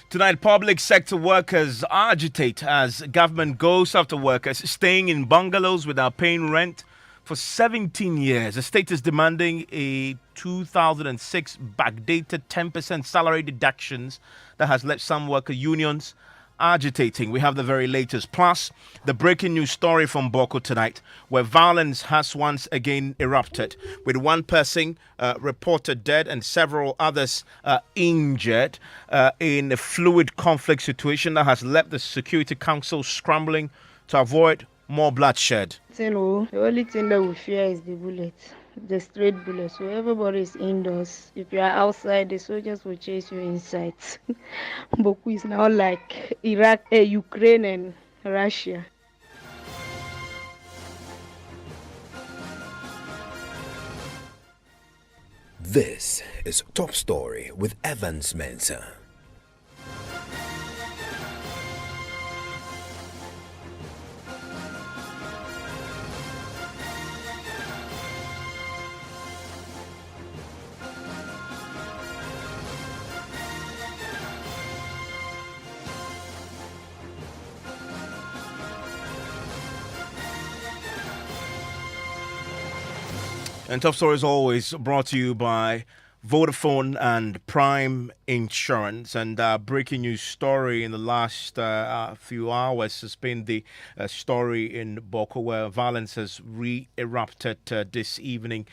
Tonight, public sector workers agitate as government goes after workers staying in bungalows without paying rent for 17 years. The state is demanding a 2006 backdated 10% salary deductions that has led some worker unions agitating. We have the very latest. Plus, the breaking news story from Boko tonight, where violence has once again erupted, with one person reported dead and several others injured in a fluid conflict situation that has left the Security Council scrambling to avoid more bloodshed. The only thing that we fear is the bullet, the straight bullet. So everybody is indoors. If you are outside, the soldiers will chase you inside. Boku is now like Iraq, Ukraine, and Russia. This is Top Story with Evans Mensah. And Top Story is always brought to you by Vodafone and Prime Insurance. And breaking news story in the last few hours has been the story in Boko, where violence has re-erupted this evening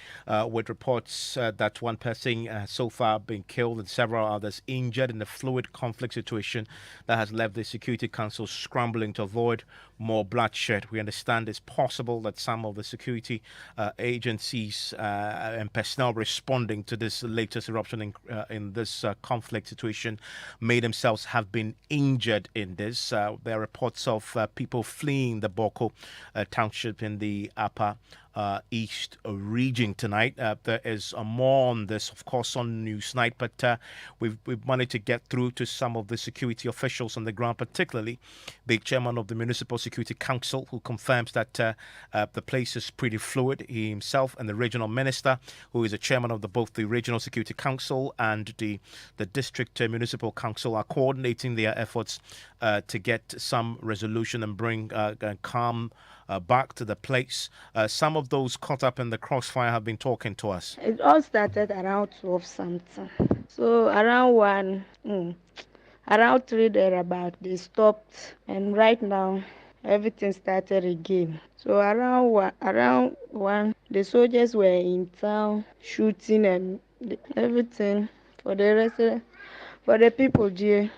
with reports that one person has so far been killed and several others injured in a fluid conflict situation that has left the Security Council scrambling to avoid more bloodshed. We understand it's possible that some of the security agencies and personnel responding to this latest eruption in this conflict situation may themselves have been injured in this. There are reports of people fleeing the Boko township in the upper East region tonight. There is more on this, of course, on Newsnight, but we've managed to get through to some of the security officials on the ground, particularly the chairman of the Municipal Security Council, who confirms that the place is pretty fluid. He himself and the regional minister, who is the chairman of both the Regional Security Council and the District Municipal Council, are coordinating their efforts to get some resolution and bring calm back to the place. Some of those caught up in the crossfire have been talking to us. It all started around 12 something. So around 1, around 3 thereabout, they stopped. And right now, everything started again. So around one, the soldiers were in town shooting and everything. For the rest for the people there,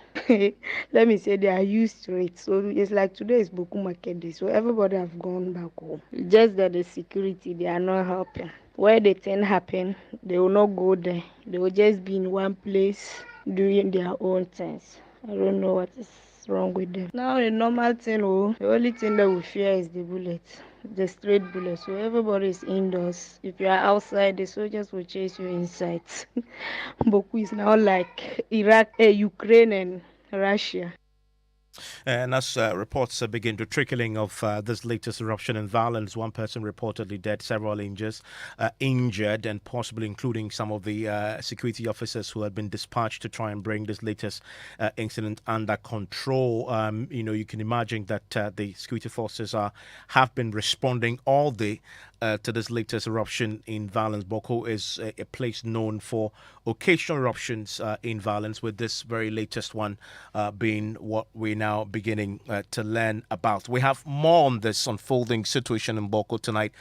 let me say they are used to it. So it's like today is Boku Market Day, so everybody have gone back home. Just that the security, they are not helping. Where the thing happen, they will not go there. They will just be in one place doing their own things. I don't know what is wrong with them. Now a normal thing, the only thing that we fear is the bullet, the straight bullet. So everybody is indoors. If you are outside, the soldiers will chase you inside. Boku is now like Iraq, Ukraine, and Russia. And as reports begin to trickling of this latest eruption in violence, one person reportedly dead, several injured, and possibly including some of the security officers who had been dispatched to try and bring this latest incident under control. You can imagine that the security forces have been responding all day to this latest eruption in violence. Boko is a place known for occasional eruptions in violence, with this very latest one being what we're now beginning to learn about. We have more on this unfolding situation in Boko tonight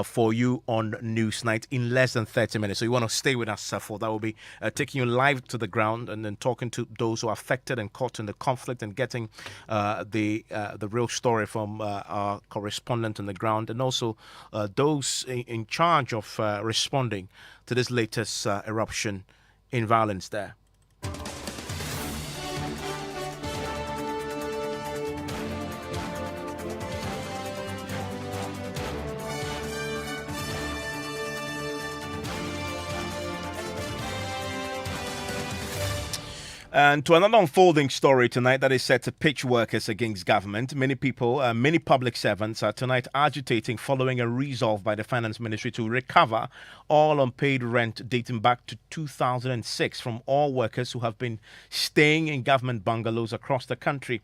for you on Newsnight in less than 30 minutes. So you want to stay with us for that. Will be taking you live to the ground and then talking to those who are affected and caught in the conflict and getting the real story from our correspondent on the ground, and also those in charge of responding to this latest eruption in violence there. And to another unfolding story tonight that is set to pitch workers against government. Many people, many public servants are tonight agitating following a resolve by the Finance Ministry to recover all unpaid rent dating back to 2006 from all workers who have been staying in government bungalows across the country.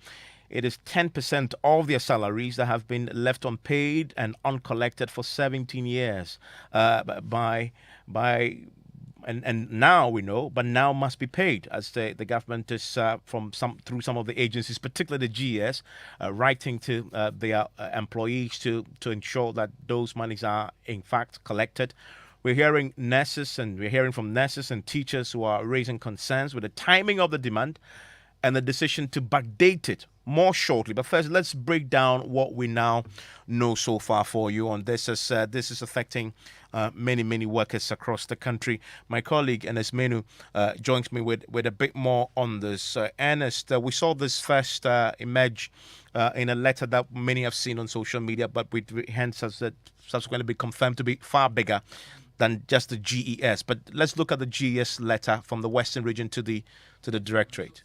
It is 10% of their salaries that have been left unpaid and uncollected for 17 years and now we know, but now must be paid, as the government is through some of the agencies, particularly the GS, writing to their employees to ensure that those monies are in fact collected. We're hearing from nurses and teachers who are raising concerns with the timing of the demand and the decision to backdate it more shortly. But first, let's break down what we now know so far for you on this, as this is affecting many workers across the country. My colleague Ernest Menu joins me with a bit more on this. Ernest, we saw this first emerge in a letter that many have seen on social media, but with hence has subsequently been confirmed to be far bigger than just the GES. But let's look at the GES letter from the Western region to the Directorate.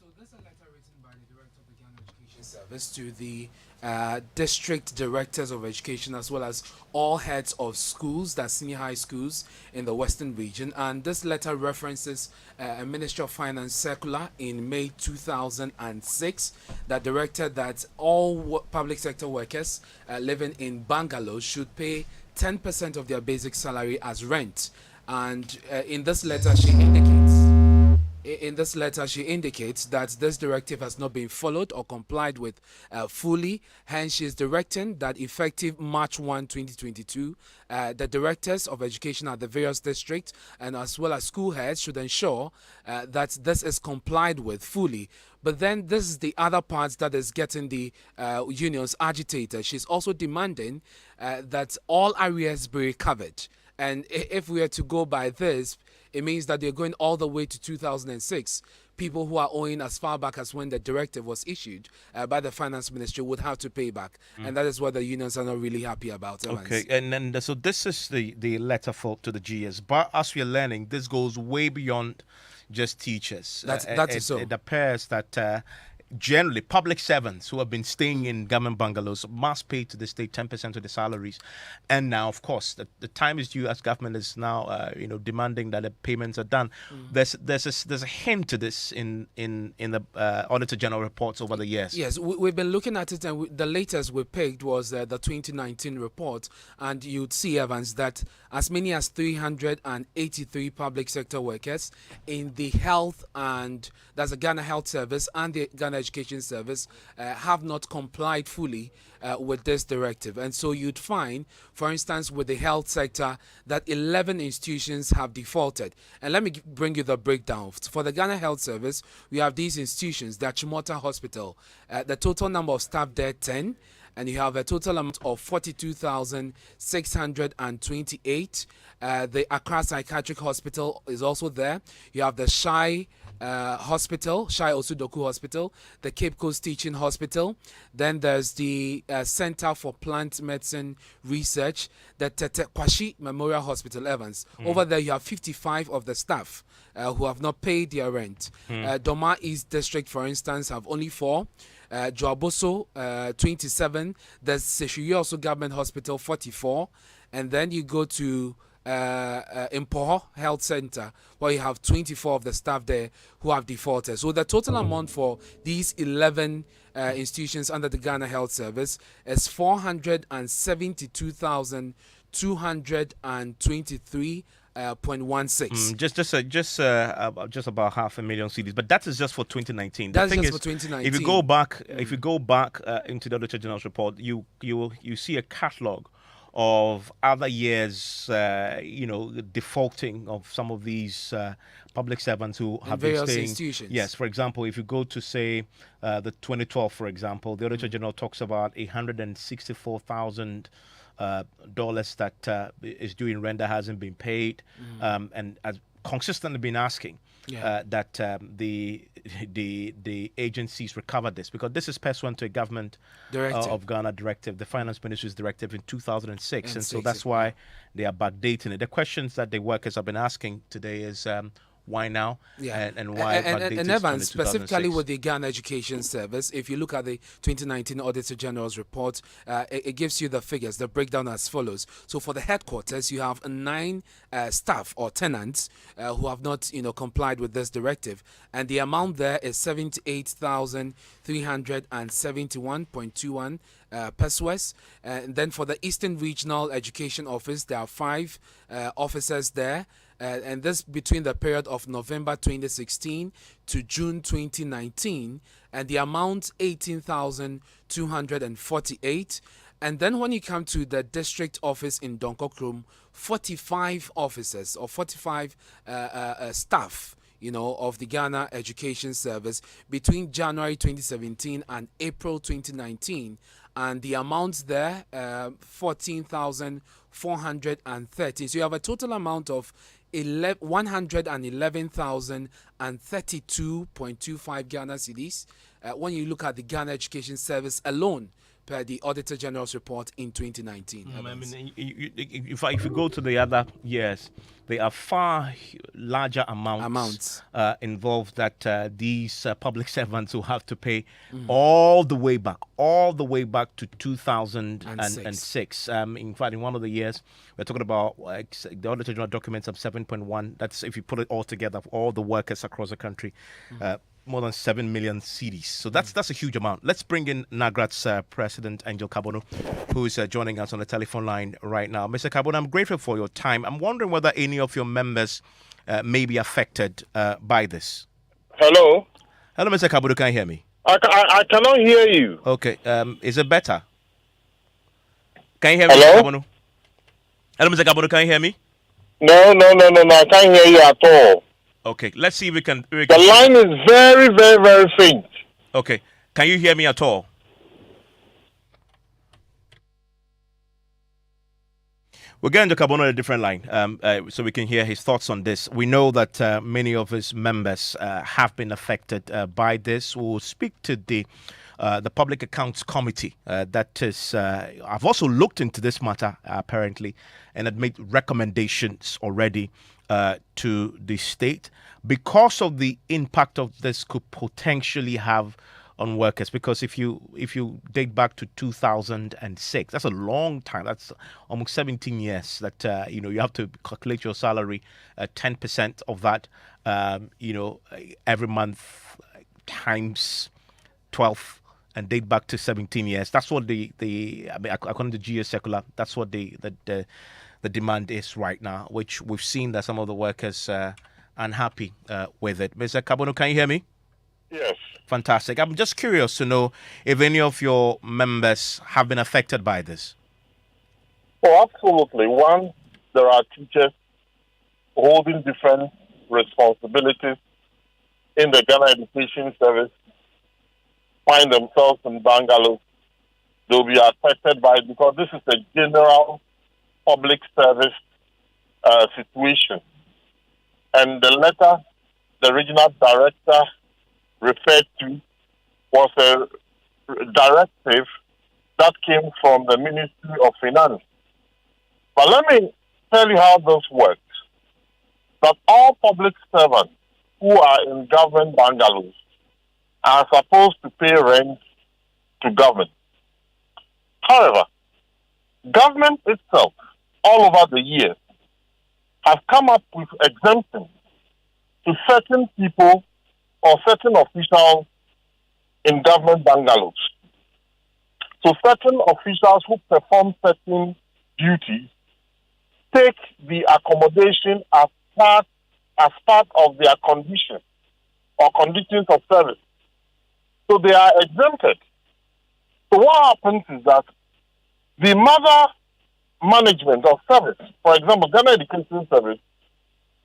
Service to the district directors of education, as well as all heads of schools, that's senior high schools in the Western region. And this letter references a Ministry of Finance circular in May 2006 that directed that all public sector workers living in bungalows should pay 10% of their basic salary as rent. And in this letter, she indicates that this directive has not been followed or complied with fully. Hence, she is directing that effective March 1, 2022, the directors of education at the various districts and as well as school heads should ensure that this is complied with fully. But then this is the other part that is getting the unions agitated. She's also demanding that all arrears be recovered. And if we are to go by this, it means that they're going all the way to 2006. People who are owing as far back as when the directive was issued by the Finance Ministry would have to pay back. And that is what the unions are not really happy about. Okay, and then so this is the letter to the GS. But as we're learning, this goes way beyond just teachers. That is so. It appears that generally public servants who have been staying in government bungalows must pay to the state 10% of the salaries. And now, of course, the time is due as government is now demanding that the payments are done. There's a hint to this in the Auditor General reports over the years. Yes, we've been looking at it, and the latest we picked was the 2019 report, and you'd see, Evans, that as many as 383 public sector workers in the health, and that's the Ghana Health Service and the Ghana Education Service, have not complied fully with this directive. And so you'd find, for instance, with the health sector, that 11 institutions have defaulted. And let me bring you the breakdown. For the Ghana Health Service, we have these institutions: the Chimota Hospital, the total number of staff there 10, and you have a total amount of 42,628. The Accra Psychiatric Hospital is also there. You have the Shai Hospital, Shai Osudoku Hospital, the Cape Coast Teaching Hospital. Then there's the Center for Plant Medicine Research, the Tete Kwashi Memorial Hospital, Evans. Over there, you have 55 of the staff who have not paid their rent. Doma East District, for instance, have only 4. Joaboso, 27. There's Seshuyo also Government Hospital, 44. And then you go to Impoho Health Center, where you have 24 of the staff there who have defaulted. So the total amount for these 11 institutions under the Ghana Health Service is 472,200 223.16. Just about 500,000 CDs, but that is just for 2019. The That's thing just is, for 2019. if you go back, into the Auditor General's report, you see a catalog of other years, defaulting of some of these public servants who have been various staying. institutions. Yes, for example, if you go to say the 2012, for example, the Auditor General talks about $164,000 that is due in rent that hasn't been paid, and has consistently been asking that the agencies recover this, because this is pursuant to a government of Ghana directive, the Finance Ministry's directive in 2006, and so that's why they are backdating it. The questions that the workers have been asking today is why now? And why backdating and it Evans, to specifically 2006? with the Ghana Education Service, if you look at the 2019 Auditor General's report, it gives you the figures, the breakdown as follows. So for the headquarters, you have 9 staff or tenants who have not, complied with this directive, and the amount there is 78,371.21 pesos. And then for the Eastern Regional Education Office, there are 5 officers there. And this between the period of November 2016 to June 2019, and the amount 18,248. And then when you come to the district office in Donkokrum, 45 officers or 45 staff, of the Ghana Education Service between January 2017 and April 2019, and the amounts there 14,430. So you have a total amount of 111,032.25 Ghana cedis when you look at the Ghana Education Service alone, per the Auditor General's report in 2019. I mean, if you go to the other years, there are far larger amounts involved that these public servants will have to pay all the way back to 2006. In fact, in one of the years, we're talking about the Auditor General documents of 7.1. That's if you put it all together, all the workers across the country. More than 7 million cedis. So that's a huge amount. Let's bring in NAGRAT's President Angel Kabono, who is joining us on the telephone line right now. Mr. Kabono, I'm grateful for your time. I'm wondering whether any of your members may be affected by this. Hello? Hello, Mr. Kabono, can you hear me? I cannot hear you. Okay, is it better? Can you hear me, Hello? Mr. Kabono? Hello, Mr. Kabono, can you hear me? No, I can't hear you at all. Okay, let's see if we can... The line is very, very, very faint. Okay, can you hear me at all? We're going to Kabono on a different line so we can hear his thoughts on this. We know that many of his members have been affected by this. We'll speak to the Public Accounts Committee. That is, I've also looked into this matter, apparently, and had made recommendations already to the state because of the impact of this could potentially have on workers. Because if you date back to 2006, that's a long time. That's almost 17 years. That you have to calculate your salary, 10% of that, every month times 12. And date back to 17 years. That's what according to GS circular, that's what the demand is right now, which we've seen that some of the workers are unhappy with it. Mr. Kabono, can you hear me? Yes. Fantastic. I'm just curious to know if any of your members have been affected by this. Oh, absolutely. One, there are teachers holding different responsibilities in the Ghana Education Service, find themselves in Bangalore. They'll be affected by it because this is a general public service situation. And the letter the regional director referred to was a directive that came from the Ministry of Finance. But let me tell you how this works. That all public servants who are in government bungalows are supposed to pay rent to government. However, government itself, all over the years, have come up with exemptions to certain people or certain officials in government bungalows. So certain officials who perform certain duties take the accommodation as part of their condition or conditions of service. So they are exempted. So what happens is that the mother management of service, for example, Ghana Education Service,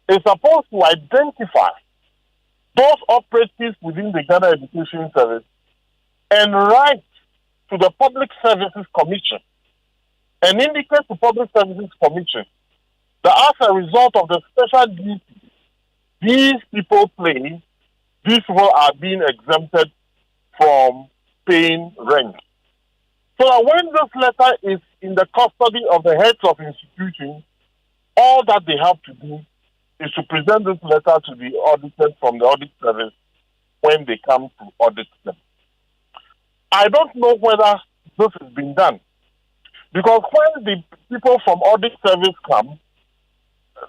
is supposed to identify those operatives within the Ghana Education Service and write to the Public Services Commission and indicate to Public Services Commission that as a result of the special duty these people play, these people are being exempted from paying rent. So that when this letter is in the custody of the heads of institutions, all that they have to do is to present this letter to the auditors from the audit service when they come to audit them. I don't know whether this has been done, because when the people from audit service come,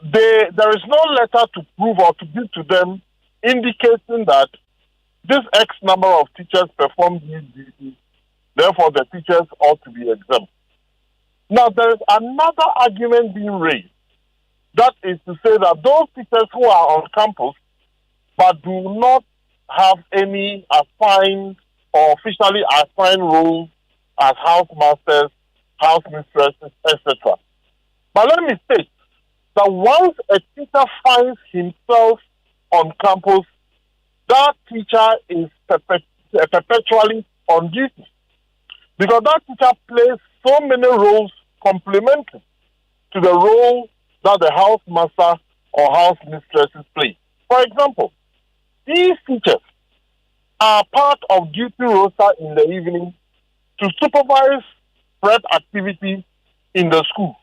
there is no letter to prove or to give to them indicating that this X number of teachers perform these duties, therefore the teachers ought to be exempt. Now, there is another argument being raised. That is to say that those teachers who are on campus but do not have any assigned or officially assigned roles as housemasters, house mistresses, etc. But let me state that once a teacher finds himself on campus, that teacher is perpetually on duty, because that teacher plays so many roles complementary to the role that the housemaster or house mistresses play. For example, these teachers are part of duty roster in the evening to supervise prep activities in the school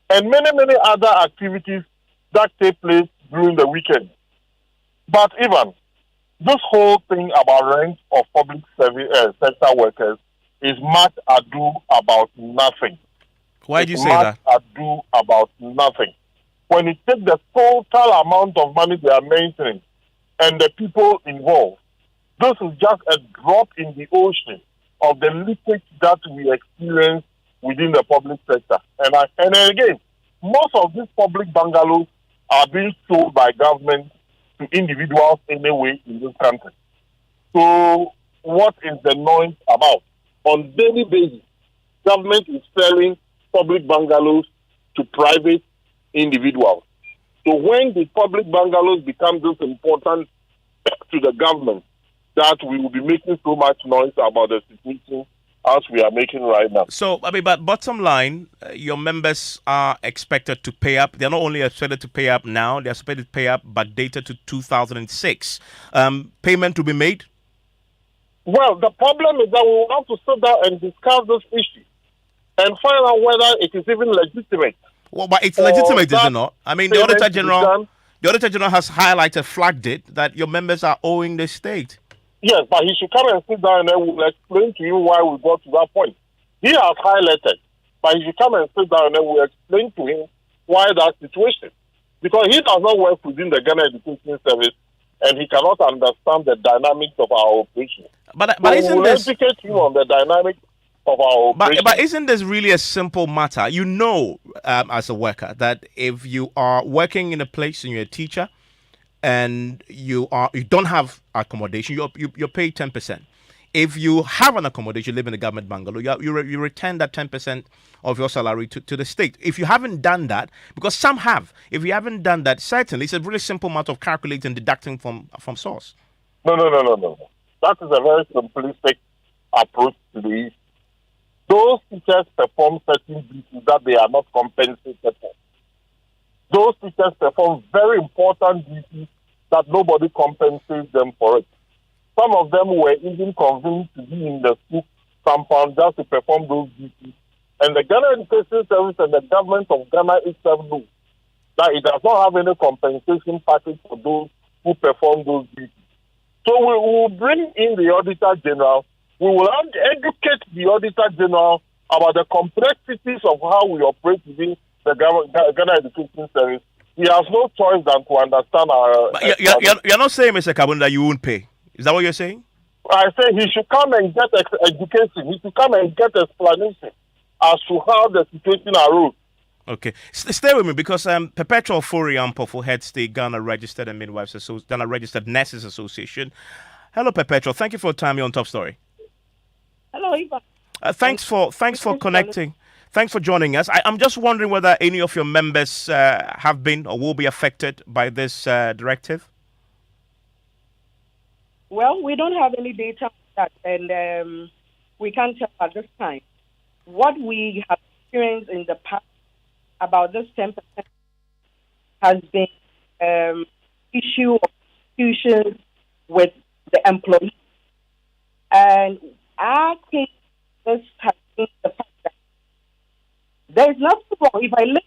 and many other activities that take place during the weekend. But even this whole thing about rent of public service sector workers is much ado about nothing. Why do you say that? Much ado about nothing. When you take the total amount of money they are mentioning and the people involved, this is just a drop in the ocean of the leakage that we experience within the public sector. And again, most of these public bungalows are being sold by government to individuals anyway in this country. So what is the noise about? On daily basis, government is selling public bungalows to private individuals. So when the public bungalows become this important to the government, that we will be making so much noise about the situation as we are making right now. So, but bottom line, your members are expected to pay up. They're not only expected to pay up now, they're expected to pay up backdated to 2006. Payment to be made? Well, the problem is that we want to sit down and discuss this issue and find out whether it is even legitimate. Well, but it's legitimate, is it not? I mean, the Auditor General has highlighted, flagged it, that your members are owing the state. Yes, but he should come and sit down and then we'll explain to you why we got to that point. He has highlighted, but he should come and sit down and then we'll explain to him why that situation. Because he does not work within the Ghana Education Service and he cannot understand the dynamics of our operation. But so isn't we'll this... educate you on the dynamics of our operation. But isn't this really a simple matter? You know, as a worker, that if you are working in a place and you're a teacher, and you don't have accommodation, you're paid 10%. If you have an accommodation, you live in a government bungalow, you return that 10% of your salary to the state. If you haven't done that, because some have, if you haven't done that, certainly it's a really simple matter of calculating and deducting from source. No. That is a very simplistic approach to the issue. Those teachers perform certain duties that they are not compensated for. Those teachers perform very important duties that nobody compensates them for it. Some of them were even convinced to be in the school compound just to perform those duties. And the Ghana Education Service and the government of Ghana itself know that it does not have any compensation package for those who perform those duties. So we will bring in the Auditor General. We will educate the Auditor General about the complexities of how we operate within the Ghana Education Service. He has no choice than to understand our... But you're not saying, Mr. Kabun, that you won't pay. Is that what you're saying? I say he should come and get education. He should come and get explanation as to how the situation arose. Okay, stay with me because Perpetual Furi Ampofo heads the Ghana Registered and Ghana Registered Nurses Association. Hello, Perpetual. Thank you for your time here on Top Story. Hello, Eva. Thanks for connecting. Thanks for joining us. I'm just wondering whether any of your members have been or will be affected by this directive. Well, we don't have any data on that, and we can't tell at this time. What we have experienced in the past about this 10% has been issue of institutions with the employees. And I think this has been the fact that there is nothing wrong. If I live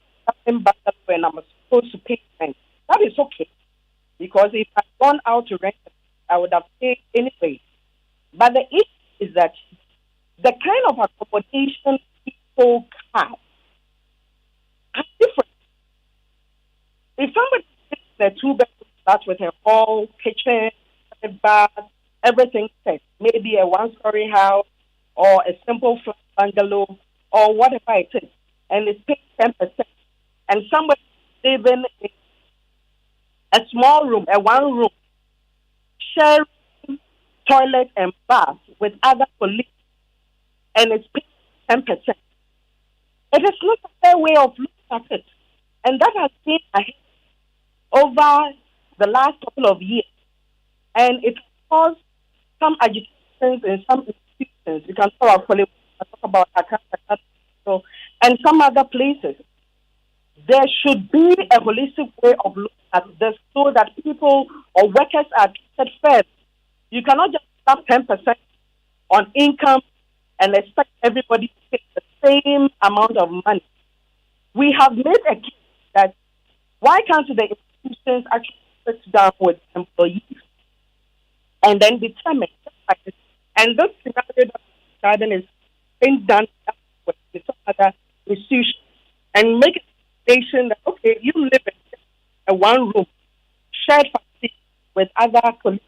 in Bangalore and I'm supposed to pay rent, that is okay. Because if I'd gone out to rent, I would have paid anyway. But the issue is that the kind of accommodation people have are different. If somebody lives in a two-bedroom flat with a whole kitchen, a bath, everything set, maybe a one-story house or a simple flat bungalow or whatever it is, and it's paying 10%, and somebody living in a small room, a one-room, sharing toilet and bath with other colleagues, and it's paying 10%. It is not a fair way of looking at it. And that has been ahead over the last couple of years. And it caused some agitations in some institutions. You can talk about Accra, and some other places. There should be a holistic way of looking at this so that people or workers are treated fair. You cannot just have 10% on income and expect everybody to pay the same amount of money. We have made a case that why can't the institutions actually sit down with employees and then determine, and this scenario that is being done with some other institutions, and make a decision that, okay, you live in a one room, shared facility with other colleagues.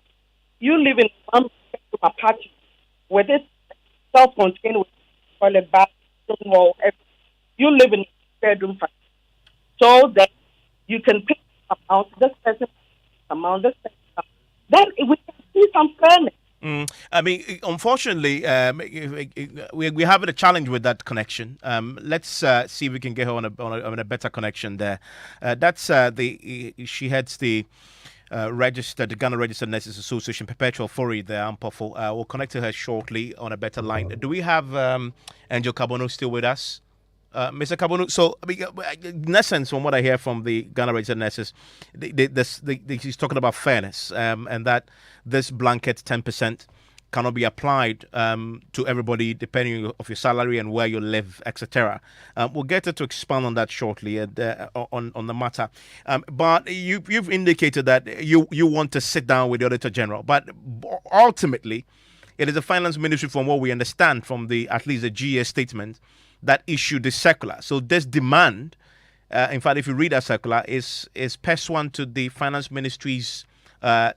You live in one bedroom apartment with it self-contained with toilet, bathroom, wall, everything. You live in a bedroom facility. So that you can pick amount, this person amount, this person amount. Then we can see some fairness. I mean, unfortunately, we're having a challenge with that connection. Let's see if we can get her on a better connection there. She heads the Ghana Registered Nurses Association, Perpetual Furi there, Ampofo. We'll connect to her shortly on a better line. Do we have Angel Kabono still with us? Mr. Kabono, so in essence, from what I hear from the Ghana Registered Nurses, he's talking about fairness and that this blanket 10% cannot be applied to everybody depending on your salary and where you live, etc. We'll get her to expand on that shortly on the matter. But you've indicated that you want to sit down with the Auditor General, but ultimately, it is the Finance Ministry, from what we understand from at least the GS statement, that issued the circular. So this demand, in fact, if you read that circular, is pursuant to the Finance Ministry's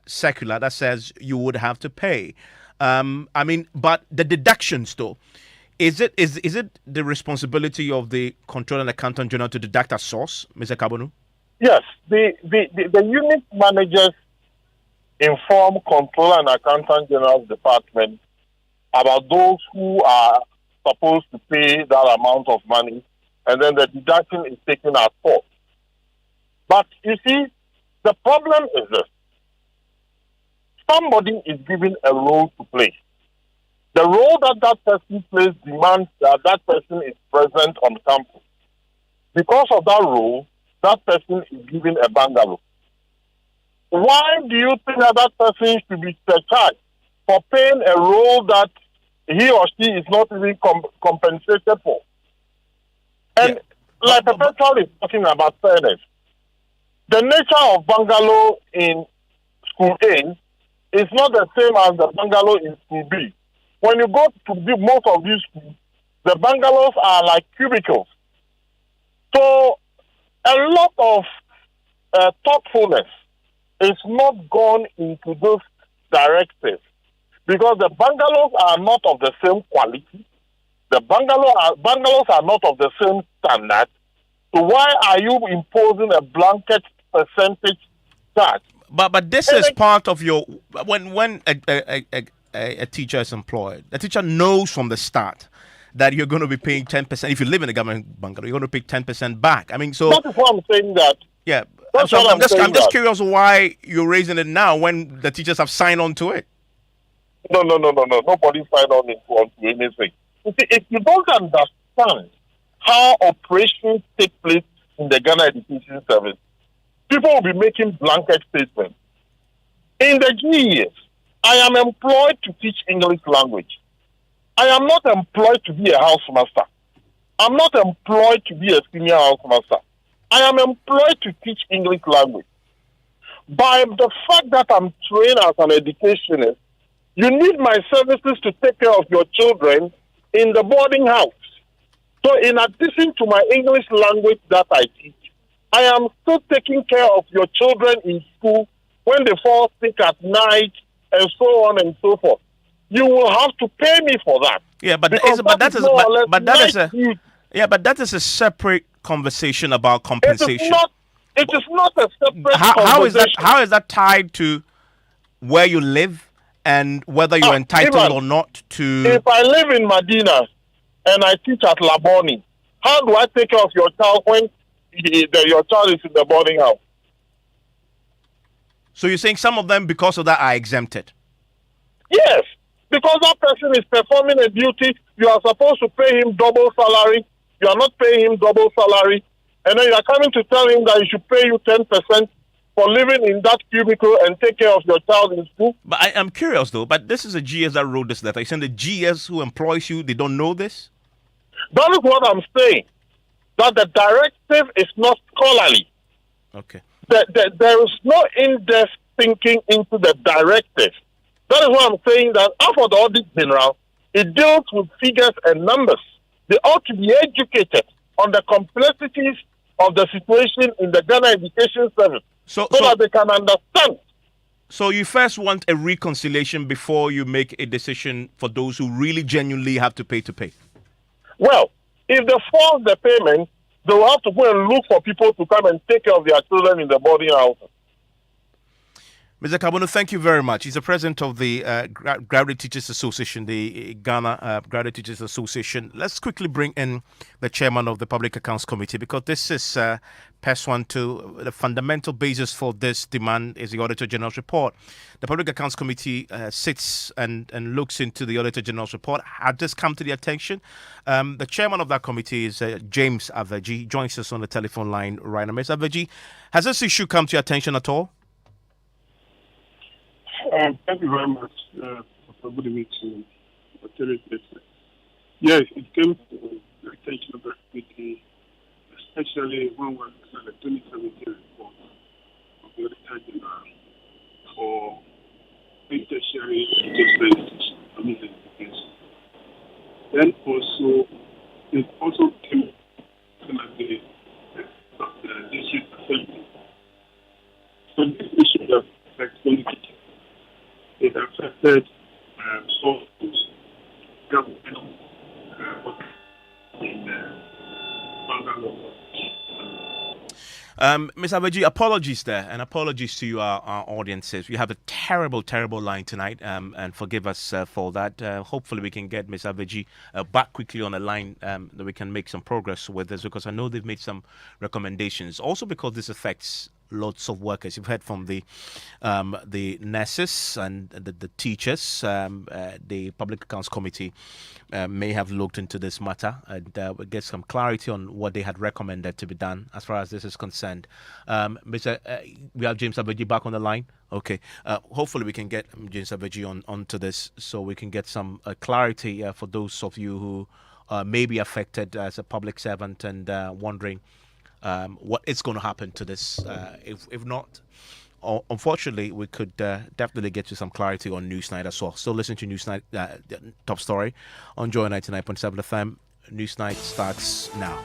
circular that says you would have to pay. But the deductions, though, is it the responsibility of the Controller and Accountant General to deduct at source, Mr. Kabonu? Yes, the unit managers inform Controller and Accountant General's department about those who are supposed to pay that amount of money, and then the deduction is taken at source. But you see, the problem is this. Somebody is given a role to play. The role that person plays demands that person is present on campus. Because of that role, that person is given a bungalow. Why do you think that person should be charged for paying a role that he or she is not even compensated for? And like Perpetual is talking about fairness, the nature of bungalow in School A is not the same as the bungalow in School B. When you go to most of these schools, the bungalows are like cubicles. So a lot of thoughtfulness is not gone into those directives because the bungalows are not of the same quality. The bungalows are not of the same standard. So why are you imposing a blanket percentage tax? But this is part of your when a teacher is employed. The teacher knows from the start that you're going to be paying 10%. If you live in a government bungalow, you're going to pay 10% back. I mean, so that is why I'm saying that. yeah. That's So what I'm just curious why you're raising it now when the teachers have signed on to it. No. Nobody signed on into anything. You see, if you don't understand how operations take place in the Ghana Education Service, people will be making blanket statements. In the GES, I am employed to teach English language. I am not employed to be a housemaster. I'm not employed to be a senior housemaster. I am employed to teach English language. By the fact that I'm trained as an educationist, you need my services to take care of your children in the boarding house. So in addition to my English language that I teach, I am still taking care of your children in school when they fall sick at night and so on and so forth. You will have to pay me for that. Yeah, but that is a separate conversation about compensation. It is not a separate conversation. How is that tied to where you live and whether you're entitled or not to? If I live in Medina and I teach at Laboni, how do I take care of your child when your child is in the boarding house? So you're saying some of them, because of that, are exempted? Yes, because that person is performing a duty. You are supposed to pay him double salary. You are not paying him double salary. And then you are coming to tell him that he should pay you 10% for living in that cubicle and take care of your child in school. But I'm curious, though. But this is a GS that wrote this letter. You're saying the GS who employs you, they don't know this? That is what I'm saying. That the directive is not scholarly. Okay. There is no in-depth thinking into the directive. That is why I'm saying that after the audit general, it deals with figures and numbers. They ought to be educated on the complexities of the situation in the Ghana Education Service so that they can understand. So you first want a reconciliation before you make a decision for those who really genuinely have to pay to pay? Well, if they force the payment, they will have to go and look for people to come and take care of their children in the boarding house. Mr. Kabono, thank you very much. He's the president of the Graduate Teachers Association, the Ghana Graduate Teachers Association. Let's quickly bring in the chairman of the Public Accounts Committee, because this is pursuant to the fundamental basis for this demand is the Auditor General's report. The Public Accounts Committee sits and looks into the Auditor General's report. Had this come to the attention? The chairman of that committee is James Aveji. He joins us on the telephone line right now. Mr. Aveji, has this issue come to your attention at all? Thank you very much for good evening to yes, it came to the attention of the committee, especially when we looked at the 2017 report of the Auditor General for tertiary education. Then also, it also came to the district assembly. So this issue that affects only teachers. It affected schools, government in Bangalore. Ms. Abeji, apologies there, and apologies to you, our audiences. We have a terrible, terrible line tonight, and forgive us for that. Hopefully, we can get Ms. Abeji back quickly on the line that we can make some progress with this, because I know they've made some recommendations. Also, because this affects lots of workers. You've heard from the nurses and the teachers. The Public Accounts Committee may have looked into this matter and we'll get some clarity on what they had recommended to be done as far as this is concerned. We have James Abeji back on the line. Okay. Hopefully we can get James Abeji onto this so we can get some clarity for those of you who may be affected as a public servant and wondering what is going to happen to this. If not, unfortunately, we could definitely get you some clarity on Newsnight as well. So listen to Newsnight Top Story on Joy 99.7 FM. Newsnight starts now.